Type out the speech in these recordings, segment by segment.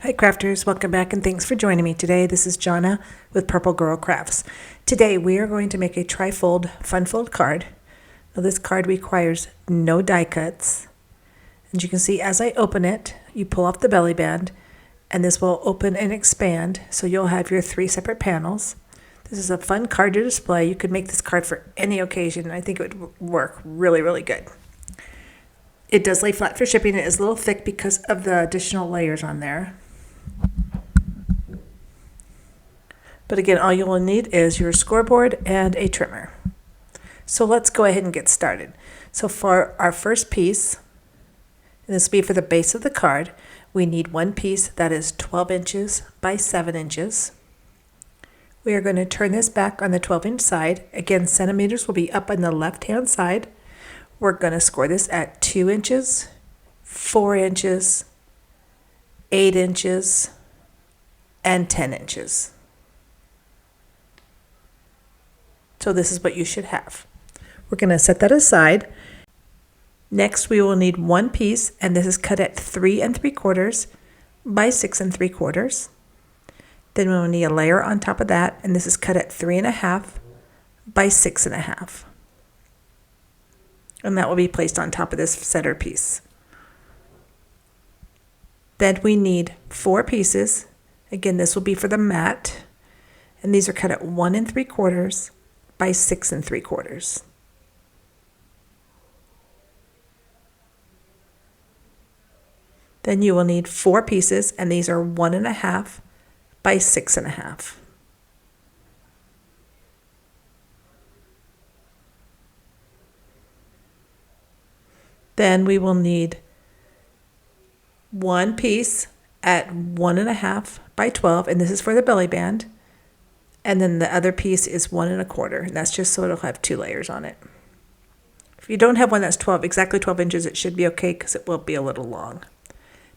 Hi crafters, welcome back and thanks for joining me today. This is Jonna with Purple Girl Crafts. Today we are going to make a tri-fold fun fold card. Now this card requires no die cuts. And you can see as I open it, you pull off the belly band and this will open and expand so you'll have your 3 separate panels. This is a fun card to display. You could make this card for any occasion. I think it would work really good. It does lay flat for shipping. It is a little thick because of the additional layers on there. But again, all you will need is your scoreboard and a trimmer. So let's go ahead and get started. So for our first piece, and this will be for the base of the card, we need one piece that is 12 inches by 7 inches. We are going to turn this back on the 12-inch side. Again, centimeters will be up on the left-hand side. We're going to score this at 2 inches, 4 inches, 8 inches, and 10 inches. So this is what you should have. We're going to set that aside. Next, we will need one piece, and this is cut at 3 3/4 by 6 3/4. Then we will need a layer on top of that, and this is cut at 3 1/2 by 6 1/2. And that will be placed on top of this center piece. Then we need 4 pieces. Again, this will be for the mat, and these are cut at 1 3/4 by 6 3/4. Then you will need 4 pieces, and these are 1 1/2 by 6 1/2. Then we will need one piece at 1 1/2 by 12, and this is for the belly band. And then the other piece is 1 1/4, and that's just so it'll have 2 layers on it. If you don't have one that's exactly 12 inches, it should be okay because it will be a little long.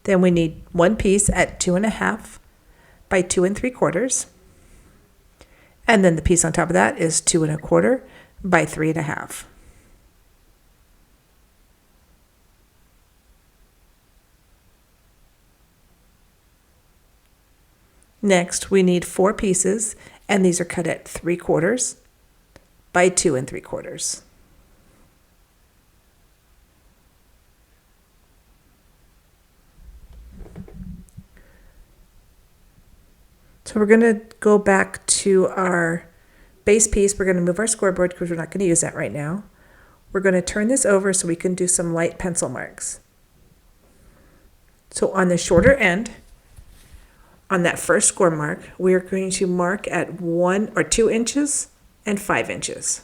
Then we need one piece at 2 1/2 by 2 3/4. And then the piece on top of that is 2 1/4 by 3 1/2. Next, we need 4 pieces, and these are cut at 3/4 by 2 3/4. So we're going to go back to our base piece. We're going to move our scoreboard because we're not going to use that right now. We're going to turn this over so we can do some light pencil marks. So on the shorter end, on that first score mark, we are going to mark at 1 or 2 inches and 5 inches.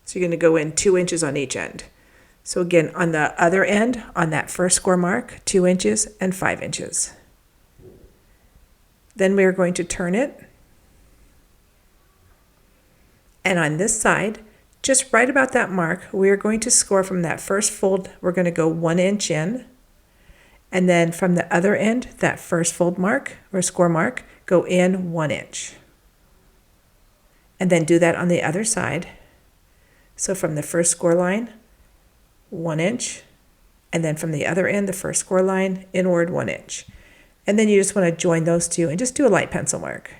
So you're going to go in 2 inches on each end. So again, on the other end, on that first score mark, 2 inches and 5 inches. Then we are going to turn it. And on this side, just right about that mark, we are going to score from that first fold. We're going to go 1 inch in. And then from the other end, that first fold mark or score mark, go in 1 inch. And then do that on the other side. So from the first score line, 1 inch. And then from the other end, the first score line, inward 1 inch. And then you just want to join those two and just do a light pencil mark.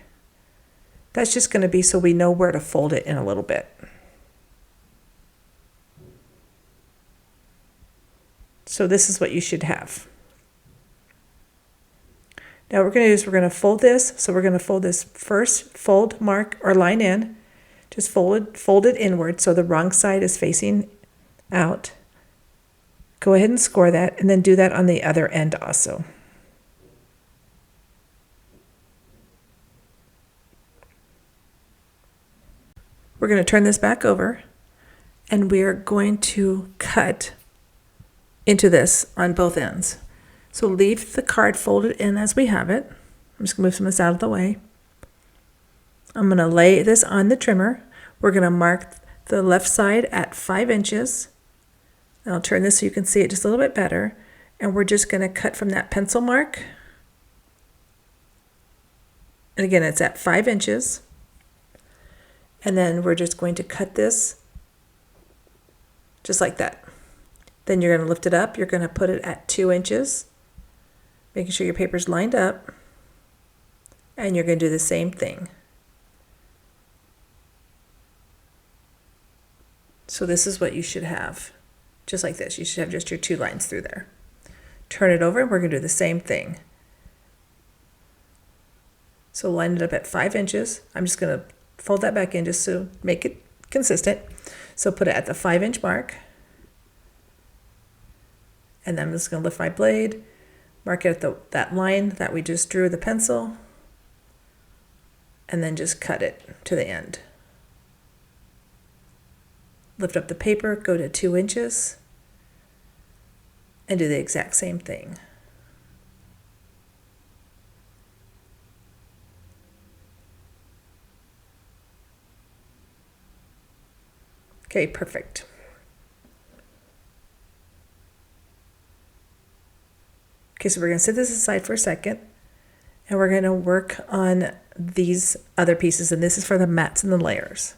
That's just going to be so we know where to fold it in a little bit. So this is what you should have. Now what we're going to do is we're going to fold this. So we're going to fold this first fold mark or line in. Just fold it inward so the wrong side is facing out. Go ahead and score that, and then do that on the other end also. We're going to turn this back over, and we are going to cut into this on both ends. So leave the card folded in as we have it. I'm just going to move some of this out of the way. I'm going to lay this on the trimmer. We're going to mark the left side at 5 inches. And I'll turn this so you can see it just a little bit better. And we're just going to cut from that pencil mark. And again, it's at 5 inches. And then we're just going to cut this just like that. Then you're going to lift it up. You're going to put it at 2 inches. making sure your paper's lined up, and you're going to do the same thing. So this is what you should have, just like this. You should have just your 2 lines through there. Turn it over, and we're going to do the same thing. So line it up at 5 inches. I'm just going to fold that back in just to make it consistent. So put it at the 5-inch mark. And then I'm just going to lift my blade, mark it at that line that we just drew with the pencil, and then just cut it to the end. Lift up the paper, go to 2 inches, and do the exact same thing. Okay, perfect. Okay, so we're going to set this aside for a second, and we're going to work on these other pieces, and this is for the mats and the layers.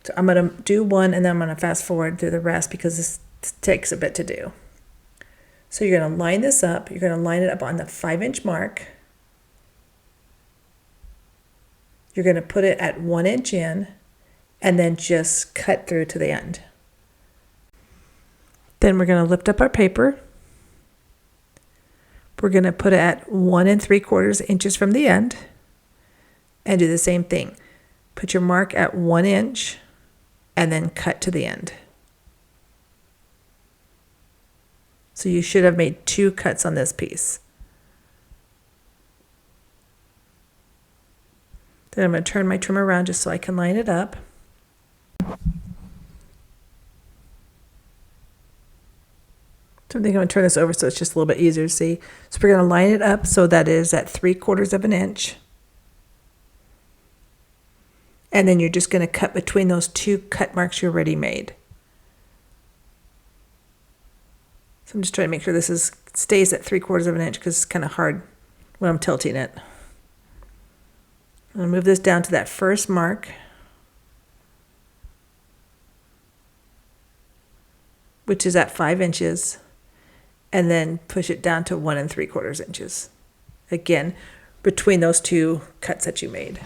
So I'm going to do one, and then I'm going to fast forward through the rest because this takes a bit to do. So you're going to line this up. You're going to line it up on the 5-inch mark. You're going to put it at 1 inch in, and then just cut through to the end. Then we're going to lift up our paper. We're going to put it at 1 3/4 inches from the end, and do the same thing. Put your mark at 1 inch, and then cut to the end. So you should have made 2 cuts on this piece. Then I'm going to turn my trimmer around just so I can line it up. So I think I'm going to turn this over so it's just a little bit easier to see. So we're going to line it up so that it is at 3/4 inch. And then you're just going to cut between those 2 cut marks you already made. So I'm just trying to make sure this stays at 3/4 inch because it's kind of hard when I'm tilting it. I'm going to move this down to that first mark, which is at 5 inches, and then push it down to 1 3/4 inches. Again, between those 2 cuts that you made.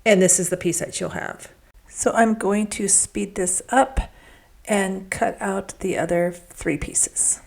And this is the piece that you'll have. So I'm going to speed this up and cut out the other 3 pieces.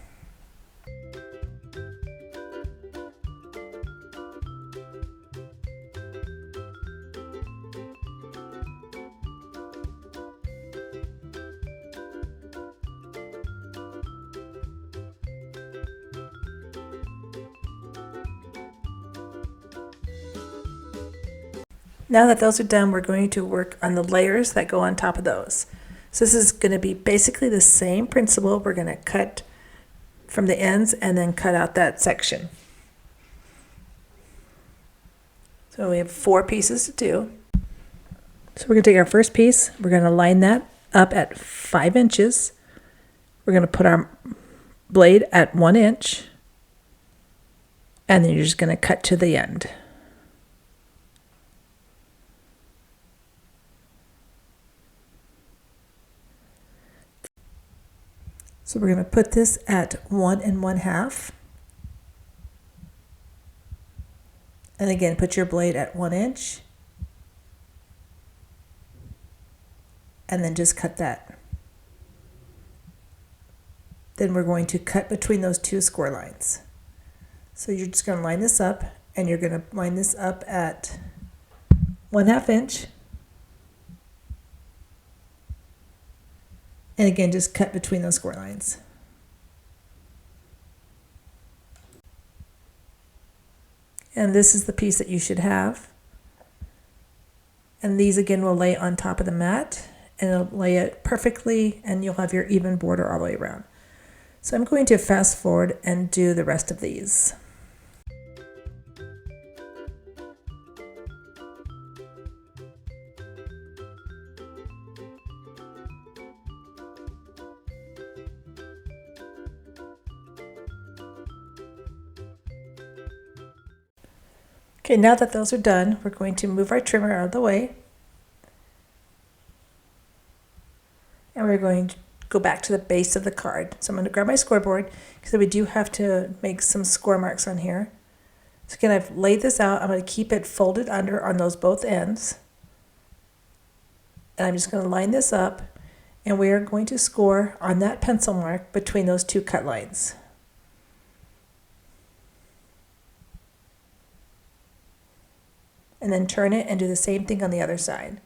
Now that those are done, we're going to work on the layers that go on top of those. So this is going to be basically the same principle. We're going to cut from the ends and then cut out that section. So we have 4 pieces to do. So we're going to take our first piece, we're going to line that up at 5 inches. We're going to put our blade at 1 inch, and then you're just going to cut to the end. So we're going to put this at 1 1/2. And again, put your blade at 1 inch. And then just cut that. Then we're going to cut between those 2 score lines. So you're just going to line this up, and you're going to line this up at 1/2 inch. And again, just cut between those score lines. And this is the piece that you should have. And these again will lay on top of the mat, and it'll lay it perfectly, and you'll have your even border all the way around. So I'm going to fast forward and do the rest of these. Okay, now that those are done, we're going to move our trimmer out of the way. And we're going go back to the base of the card. So I'm going to grab my scoreboard because we do have to make some score marks on here. So again, I've laid this out. I'm going to keep it folded under on those both ends. And I'm just going to line this up, and we are going to score on that pencil mark between those two cut lines. And then turn it and do the same thing on the other side.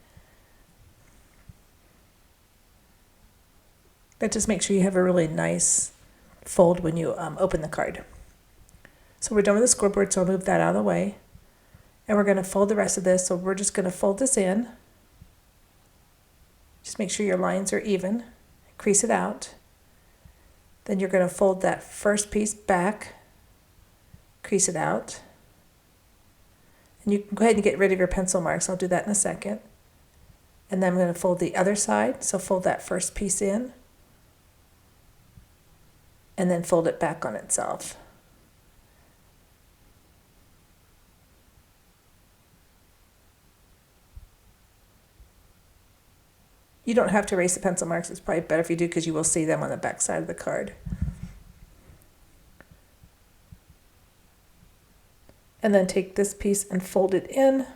But just make sure you have a really nice fold when you open the card. So we're done with the scoreboard, so I'll move that out of the way. And we're going to fold the rest of this, so we're just going to fold this in. Just make sure your lines are even, crease it out. Then you're going to fold that first piece back, crease it out. And you can go ahead and get rid of your pencil marks. I'll do that in a second. And then I'm going to fold the other side, so fold that first piece in, and then fold it back on itself. You don't have to erase the pencil marks. It's probably better if you do because you will see them on the back side of the card. And then take this piece and fold it in.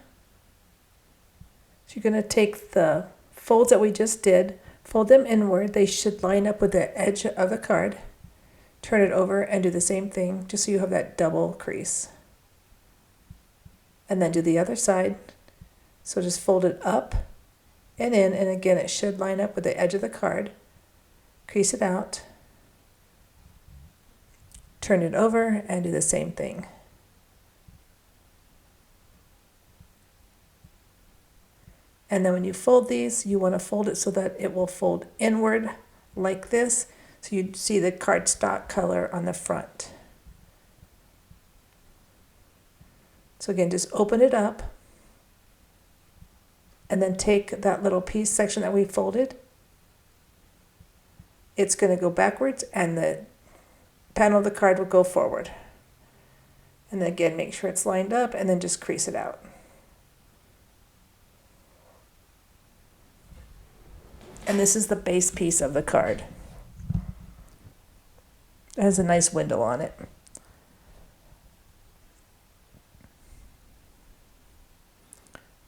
So you're going to take the folds that we just did, fold them inward. They should line up with the edge of the card. Turn it over and do the same thing just so you have that double crease. And then do the other side. So just fold it up and in, and again it should line up with the edge of the card. Crease it out, turn it over, and do the same thing. And then when you fold these, you want to fold it so that it will fold inward like this, so you see the cardstock color on the front. So again, just open it up, and then take that little piece section that we folded. It's going to go backwards, and the panel of the card will go forward. And then again, make sure it's lined up, and then just crease it out. And this is the base piece of the card. It has a nice window on it.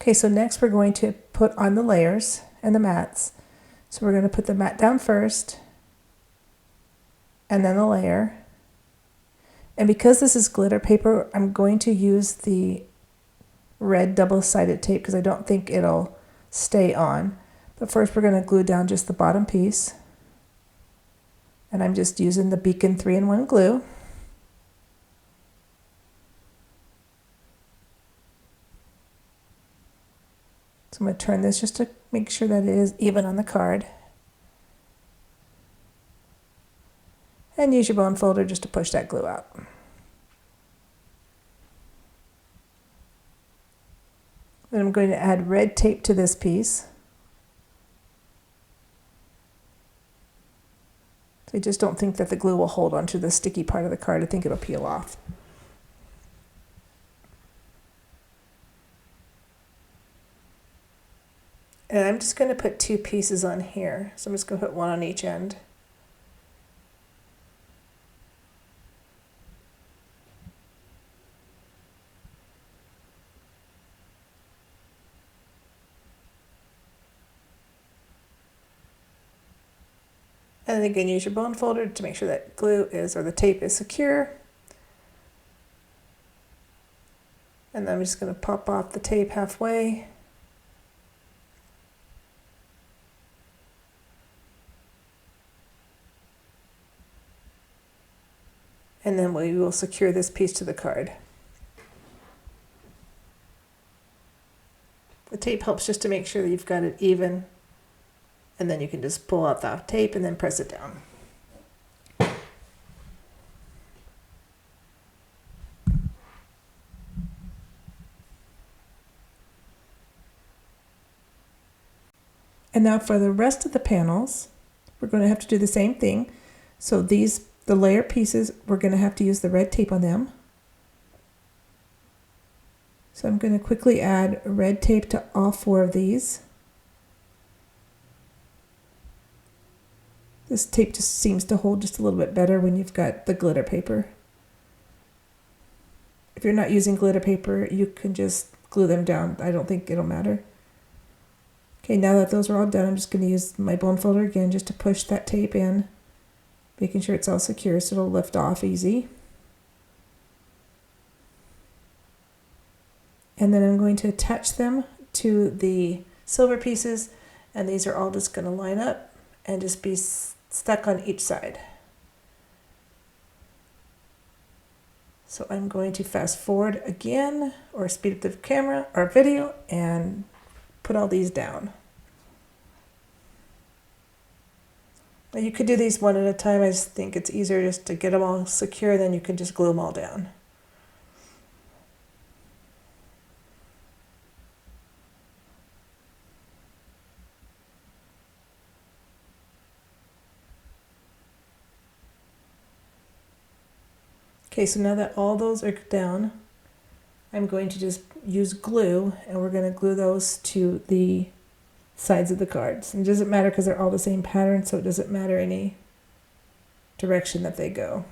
Okay, so next we're going to put on the layers and the mats. So we're going to put the mat down first, and then the layer. And because this is glitter paper, I'm going to use the red double-sided tape because I don't think it'll stay on. But first we're going to glue down just the bottom piece. And I'm just using the Beacon 3-in-1 glue. So I'm going to turn this just to make sure that it is even on the card. And use your bone folder just to push that glue out. Then I'm going to add red tape to this piece. So I just don't think that the glue will hold onto the sticky part of the card. I think it'll peel off. And I'm just going to put two pieces on here. So I'm just going to put one on each end. And then again, use your bone folder to make sure that glue is, or the tape is secure. And then I'm just going to pop off the tape halfway. And then we will secure this piece to the card. The tape helps just to make sure that you've got it even. And then you can just pull out the tape and then press it down. And now for the rest of the panels, we're going to have to do the same thing. So these, the layer pieces, we're going to have to use the red tape on them. So I'm going to quickly add red tape to all four of these. This tape just seems to hold just a little bit better when you've got the glitter paper. If you're not using glitter paper, you can just glue them down. I don't think it'll matter. Okay, now that those are all done, I'm just going to use my bone folder again just to push that tape in, making sure it's all secure so it'll lift off easy. And then I'm going to attach them to the silver pieces, and these are all just going to line up and just be stuck on each side. So I'm going to fast forward again, or speed up the camera or video, and put all these down. Now you could do these one at a time. I just think it's easier just to get them all secure, then you can just glue them all down. Okay, so now that all those are down, I'm going to just use glue, and we're going to glue those to the sides of the cards. And it doesn't matter because they're all the same pattern, so it doesn't matter any direction that they go.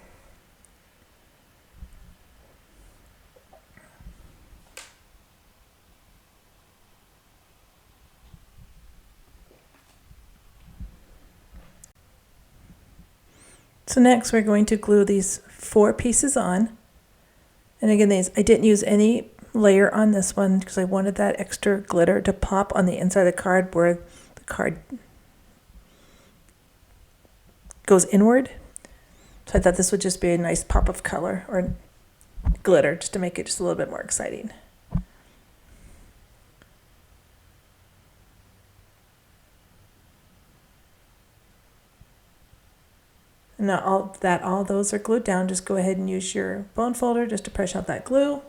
So next we're going to glue these 4 pieces on. And again, I didn't use any layer on this one because I wanted that extra glitter to pop on the inside of the card where the card goes inward. So I thought this would just be a nice pop of color or glitter just to make it just a little bit more exciting. And now all those are glued down, just go ahead and use your bone folder just to press out that glue.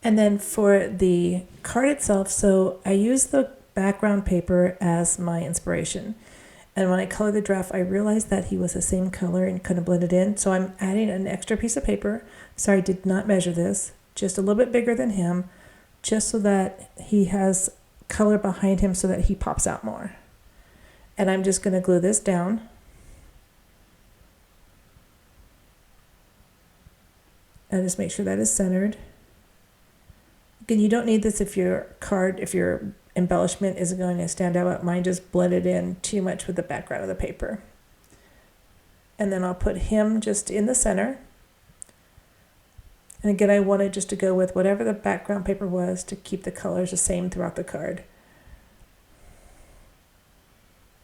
And then for the card itself, so I use the background paper as my inspiration. And when I colored the draft, I realized that he was the same color and couldn't blend it in. So I'm adding an extra piece of paper. Sorry, I did not measure this. Just a little bit bigger than him, just so that he has color behind him so that he pops out more. And I'm just going to glue this down. And just make sure that is centered. Again, you don't need this if your embellishment isn't going to stand out, but mine just blended in too much with the background of the paper. And then I'll put him just in the center. And again, I wanted just to go with whatever the background paper was to keep the colors the same throughout the card.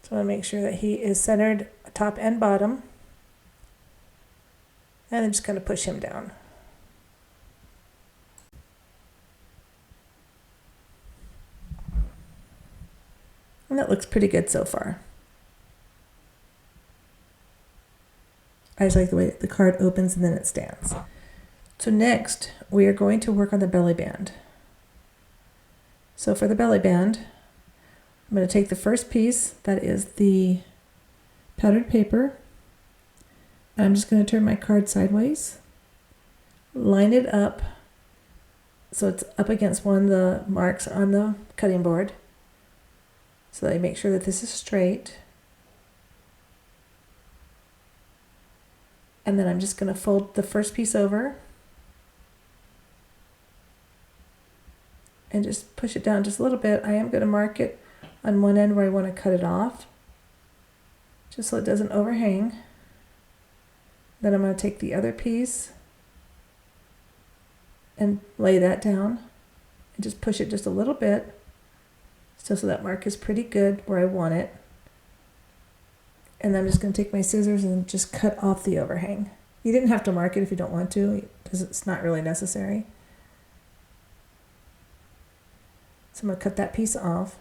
So I want to make sure that he is centered top and bottom. And I'm just going to push him down. And that looks pretty good so far. I just like the way the card opens and then it stands. So next, we are going to work on the belly band. So for the belly band, I'm going to take the first piece, that is the powdered paper. And I'm just going to turn my card sideways, line it up so it's up against one of the marks on the cutting board, so that I make sure that this is straight. And then I'm just going to fold the first piece over and just push it down just a little bit. I am going to mark it on one end where I want to cut it off, just so it doesn't overhang. Then I'm going to take the other piece and lay that down and just push it just a little bit, so that mark is pretty good where I want it. And then I'm just going to take my scissors and just cut off the overhang. You didn't have to mark it if you don't want to, because it's not really necessary. So I'm going to cut that piece off.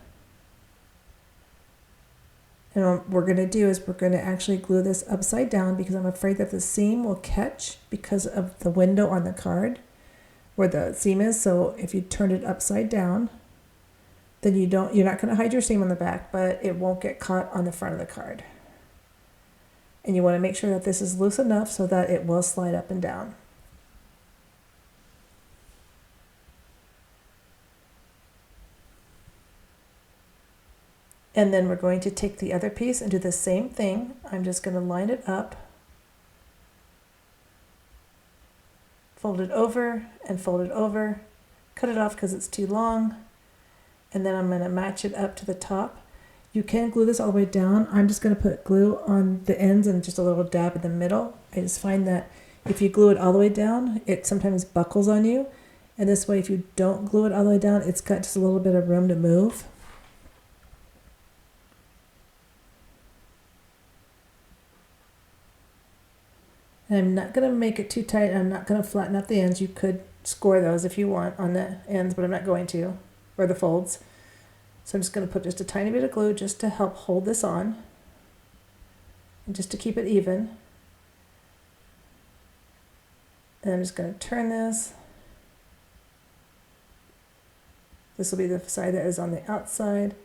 And what we're going to do is we're going to actually glue this upside down, because I'm afraid that the seam will catch because of the window on the card where the seam is. So if you turn it upside down, then you're not going to hide your seam on the back, but it won't get caught on the front of the card. And you want to make sure that this is loose enough so that it will slide up and down. And then we're going to take the other piece and do the same thing. I'm just going to line it up, fold it over and fold it over, cut it off because it's too long, and then I'm going to match it up to the top. You can glue this all the way down. I'm just going to put glue on the ends and just a little dab in the middle. I just find that if you glue it all the way down, it sometimes buckles on you. And this way, if you don't glue it all the way down, it's got just a little bit of room to move. And I'm not going to make it too tight. I'm not going to flatten out the ends. You could score those if you want on the ends, but I'm not going to, or the folds. So I'm just going to put just a tiny bit of glue just to help hold this on and just to keep it even. And I'm just going to turn this. This will be the side that is on the outside.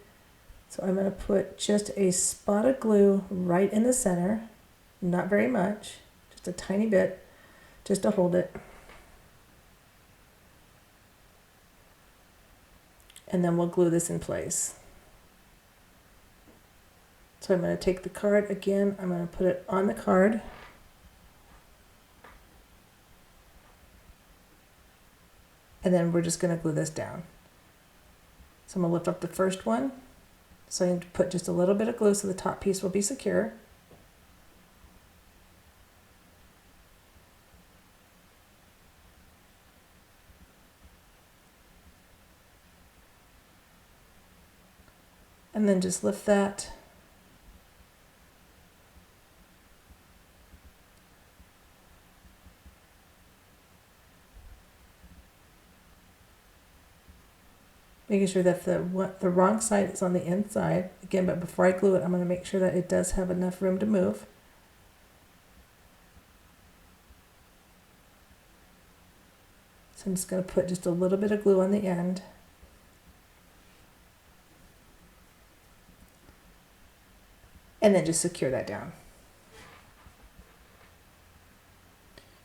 So I'm going to put just a spot of glue right in the center, not very much, just a tiny bit, just to hold it. And then we'll glue this in place. So I'm going to take the card again, I'm going to put it on the card. And then we're just going to glue this down. So I'm going to lift up the first one. So I'm going to put just a little bit of glue so the top piece will be secure. And then just lift that. Making sure that the wrong side is on the inside. Again, but before I glue it, I'm going to make sure that it does have enough room to move. So I'm just going to put just a little bit of glue on the end. And then just secure that down.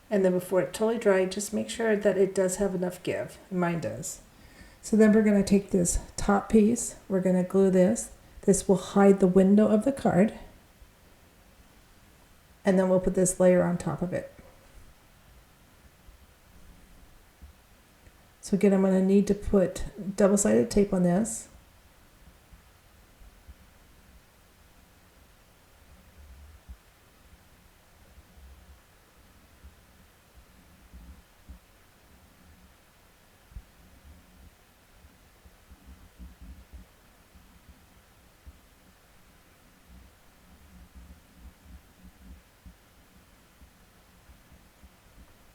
And then before it's totally dry, just make sure that it does have enough give. Mine does. So then we're going to take this top piece, we're going to glue this. This will hide the window of the card. And then we'll put this layer on top of it. So again, I'm going to need to put double-sided tape on this.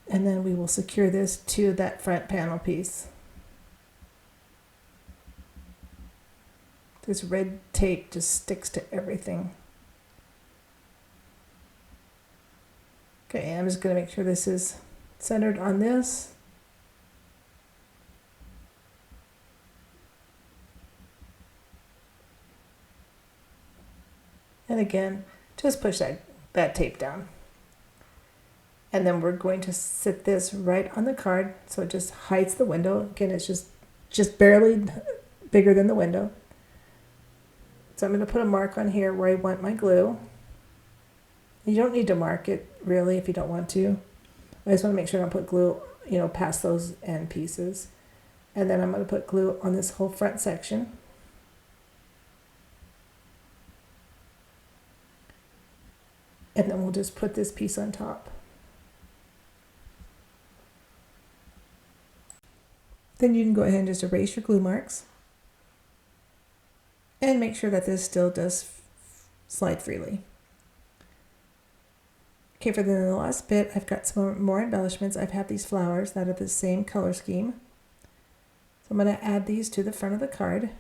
And then we will secure this to that front panel piece. This red tape just sticks to everything. Okay, and I'm just going to make sure this is centered on this. And again, just push that tape down. And then we're going to sit this right on the card so it just hides the window. Again, it's just barely bigger than the window. So I'm going to put a mark on here where I want my glue. You don't need to mark it really if you don't want to. I just want to make sure I don't put glue, past those end pieces. And then I'm going to put glue on this whole front section. And then we'll just put this piece on top. Then you can go ahead and just erase your glue marks and make sure that this still does slide freely. Okay, for the last bit, I've got some more embellishments. I've had these flowers that are the same color scheme. So I'm going to add these to the front of the card.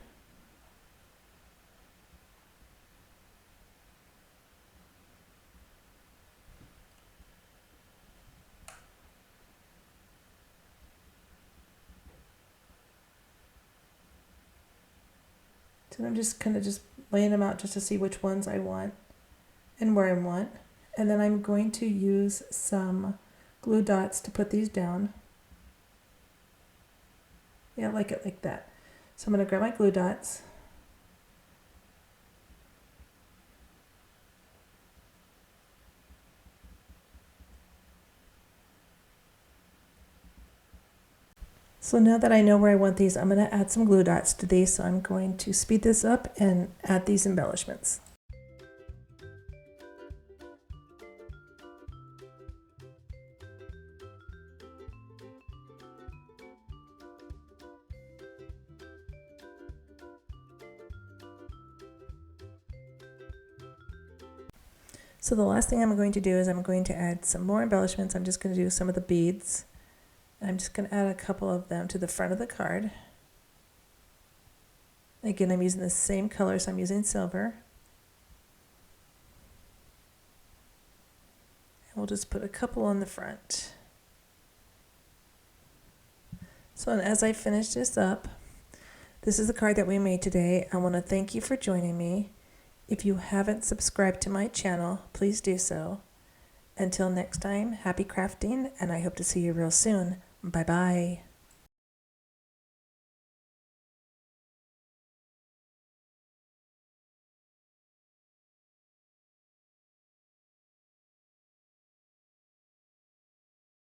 So I'm just kind of just laying them out just to see which ones I want and where I want. And then I'm going to use some glue dots to put these down. Yeah, I like it like that. So I'm going to grab my glue dots So now that I know where I want these, I'm going to add some glue dots to these. So I'm going to speed this up and add these embellishments. So the last thing I'm going to do is I'm going to add some more embellishments. I'm just going to do some of the beads. I'm just going to add a couple of them to the front of the card. Again, I'm using the same color, so I'm using silver. And we'll just put a couple on the front. So as I finish this up, this is the card that we made today. I want to thank you for joining me. If you haven't subscribed to my channel, please do so. Until next time, happy crafting, and I hope to see you real soon. Bye-bye.